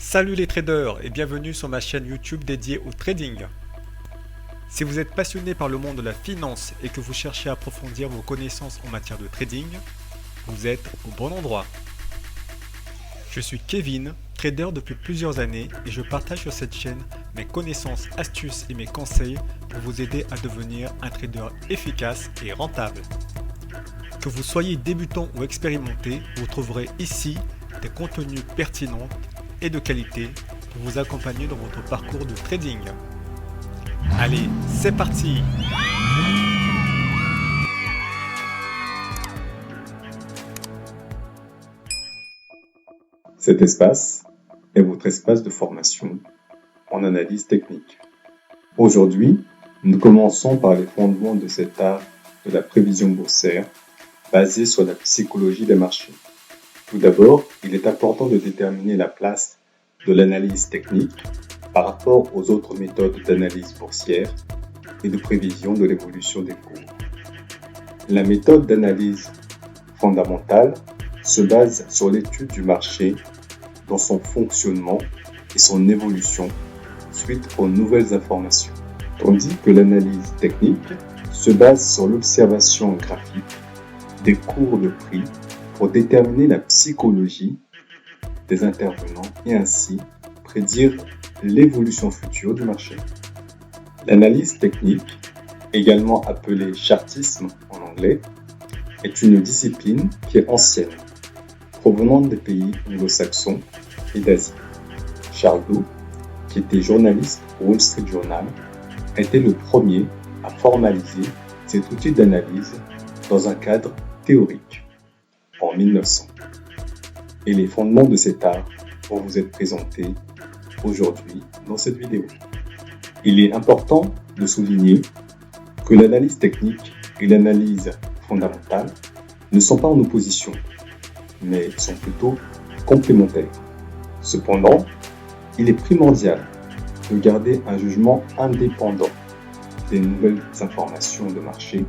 Salut les traders et bienvenue sur ma chaîne YouTube dédiée au trading. Si vous êtes passionné par le monde de la finance et que vous cherchez à approfondir vos connaissances en matière de trading, vous êtes au bon endroit. Je suis Kevin, trader depuis plusieurs années et je partage sur cette chaîne mes connaissances, astuces et mes conseils pour vous aider à devenir un trader efficace et rentable. Que vous soyez débutant ou expérimenté, vous trouverez ici des contenus pertinents et de qualité pour vous accompagner dans votre parcours de trading. Allez, c'est parti! Cet espace est votre espace de formation en analyse technique. Aujourd'hui, nous commençons par les fondements de cet art de la prévision boursière basé sur la psychologie des marchés. Tout d'abord, il est important de déterminer la place de l'analyse technique par rapport aux autres méthodes d'analyse boursière et de prévision de l'évolution des cours. La méthode d'analyse fondamentale se base sur l'étude du marché dans son fonctionnement et son évolution suite aux nouvelles informations, tandis que l'analyse technique se base sur l'observation graphique des cours de prix pour déterminer la psychologie des intervenants et ainsi prédire l'évolution future du marché. L'analyse technique, également appelée chartisme en anglais, est une discipline qui est ancienne, provenant des pays anglo-saxons et d'Asie. Charles Dow, qui était journaliste au Wall Street Journal, a été le premier à formaliser cet outil d'analyse dans un cadre théorique en 1900. Et les fondements de cet art vont vous être présentés aujourd'hui dans cette vidéo. Il est important de souligner que l'analyse technique et l'analyse fondamentale ne sont pas en opposition, mais sont plutôt complémentaires. Cependant, il est primordial de garder un jugement indépendant des nouvelles informations de marché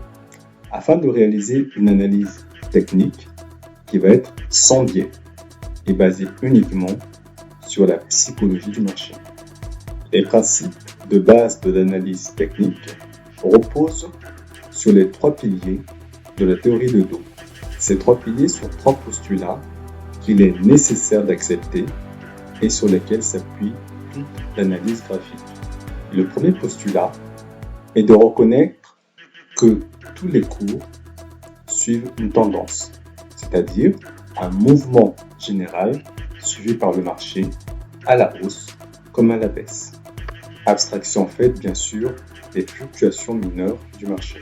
afin de réaliser une analyse technique qui va être sans biais et basée uniquement sur la psychologie du marché. Les principes de base de l'analyse technique reposent sur les trois piliers de la théorie de Dow. Ces trois piliers sont trois postulats qu'il est nécessaire d'accepter et sur lesquels s'appuie toute l'analyse graphique. Le premier postulat est de reconnaître que tous les cours suivent une tendance, c'est-à-dire un mouvement général suivi par le marché à la hausse comme à la baisse. Abstraction faite bien sûr des fluctuations mineures du marché.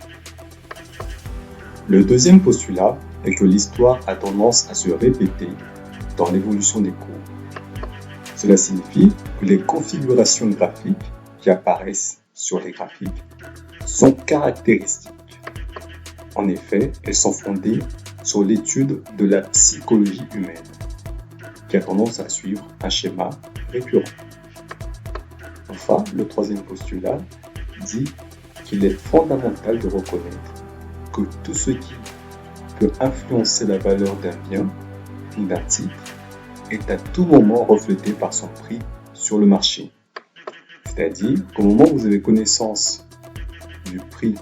Le deuxième postulat est que l'histoire a tendance à se répéter dans l'évolution des cours. Cela signifie que les configurations graphiques qui apparaissent sur les graphiques sont caractéristiques. En effet, elles sont fondées sur l'étude de la psychologie humaine, qui a tendance à suivre un schéma récurrent. Enfin, le troisième postulat dit qu'il est fondamental de reconnaître que tout ce qui peut influencer la valeur d'un bien ou d'un titre est à tout moment reflété par son prix sur le marché. C'est-à-dire qu'au moment où vous avez connaissance du prix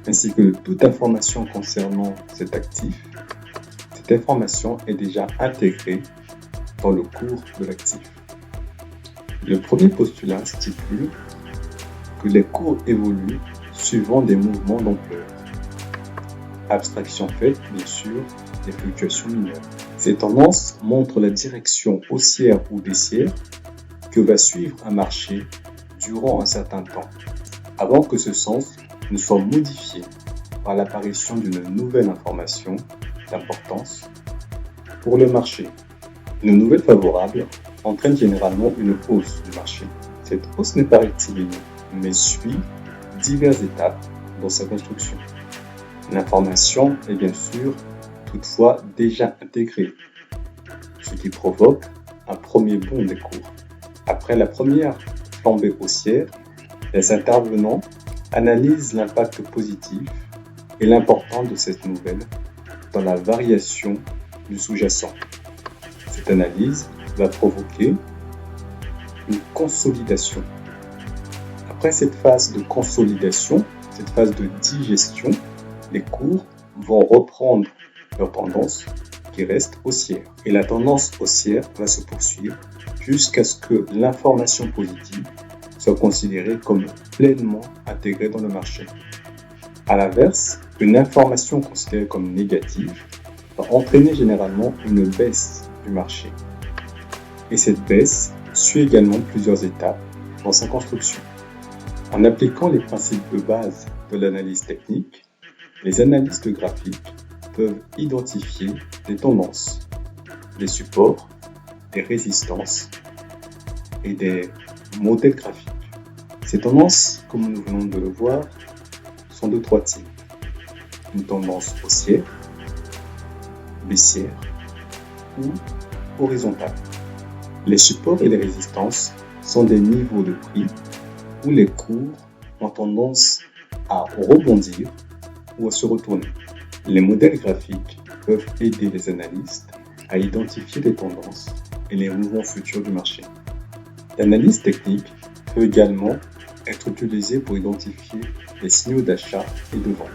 ainsi que de toute information concernant cet actif, cette information est déjà intégrée dans le cours de l'actif. Le premier postulat stipule que les cours évoluent suivant des mouvements d'ampleur. Abstraction faite, bien sûr, des fluctuations mineures. Ces tendances montrent la direction haussière ou baissière que va suivre un marché durant un certain temps, avant que ce sens ne soit modifié par l'apparition d'une nouvelle information d'importance pour le marché. Une nouvelle favorable entraîne généralement une hausse du marché. Cette hausse n'est pas rectiligne, mais suit diverses étapes dans sa construction. L'information est bien sûr toutefois déjà intégrée, ce qui provoque un premier bond des cours. Après la première flambée haussière, les intervenants analysent l'impact positif et l'importance de cette nouvelle dans la variation du sous-jacent. Cette analyse va provoquer une consolidation. Après cette phase de consolidation, cette phase de digestion, les cours vont reprendre leur tendance qui reste haussière. Et la tendance haussière va se poursuivre jusqu'à ce que l'information positive soit considérée comme pleinement intégrée dans le marché. A l'inverse, une information considérée comme négative va entraîner généralement une baisse du marché. Et cette baisse suit également plusieurs étapes dans sa construction. En appliquant les principes de base de l'analyse technique, les analystes graphiques peuvent identifier des tendances, des supports, des résistances et des modèles graphiques. Ces tendances, comme nous venons de le voir, sont de trois types. Une tendance haussière, baissière ou horizontale. Les supports et les résistances sont des niveaux de prix où les cours ont tendance à rebondir ou à se retourner. Les modèles graphiques peuvent aider les analystes à identifier les tendances et les mouvements futurs du marché. L'analyse technique peut également être utilisée pour identifier les signaux d'achat et de vente.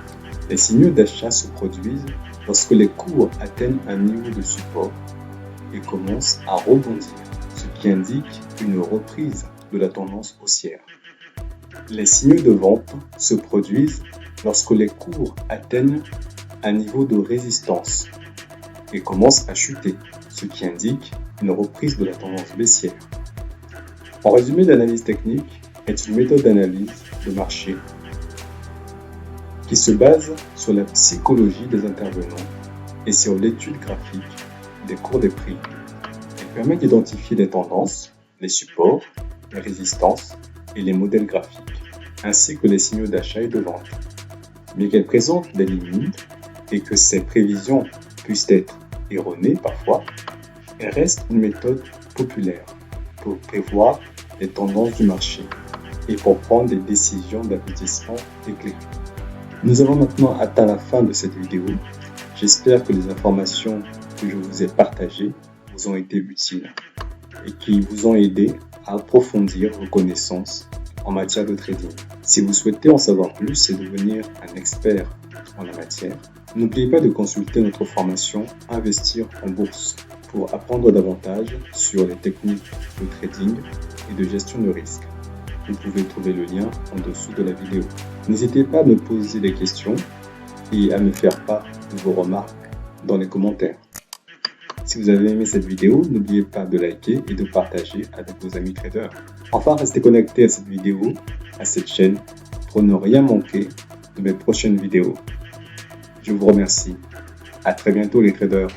Les signaux d'achat se produisent lorsque les cours atteignent un niveau de support et commencent à rebondir, ce qui indique une reprise de la tendance haussière. Les signaux de vente se produisent lorsque les cours atteignent un niveau de résistance et commencent à chuter, ce qui indique une reprise de la tendance baissière. En résumé, l'analyse technique est une méthode d'analyse de marché qui se base sur la psychologie des intervenants et sur l'étude graphique des cours des prix. Elle permet d'identifier les tendances, les supports, les résistances et les modèles graphiques, ainsi que les signaux d'achat et de vente. Mais qu'elle présente des limites et que ces prévisions puissent être erronées parfois, elle reste une méthode populaire pour prévoir les tendances du marché et pour prendre des décisions d'investissement éclairées. Nous avons maintenant atteint la fin de cette vidéo. J'espère que les informations que je vous ai partagées vous ont été utiles et qui vous ont aidé à approfondir vos connaissances en matière de trading. Si vous souhaitez en savoir plus et devenir un expert en la matière, n'oubliez pas de consulter notre formation Investir en bourse pour apprendre davantage sur les techniques de trading et de gestion de risque. Vous pouvez trouver le lien en dessous de la vidéo. N'hésitez pas à me poser des questions et à me faire part de vos remarques dans les commentaires. Si vous avez aimé cette vidéo, n'oubliez pas de liker et de partager avec vos amis traders. Enfin, restez connectés à cette vidéo, à cette chaîne, pour ne rien manquer de mes prochaines vidéos. Je vous remercie. À très bientôt les traders.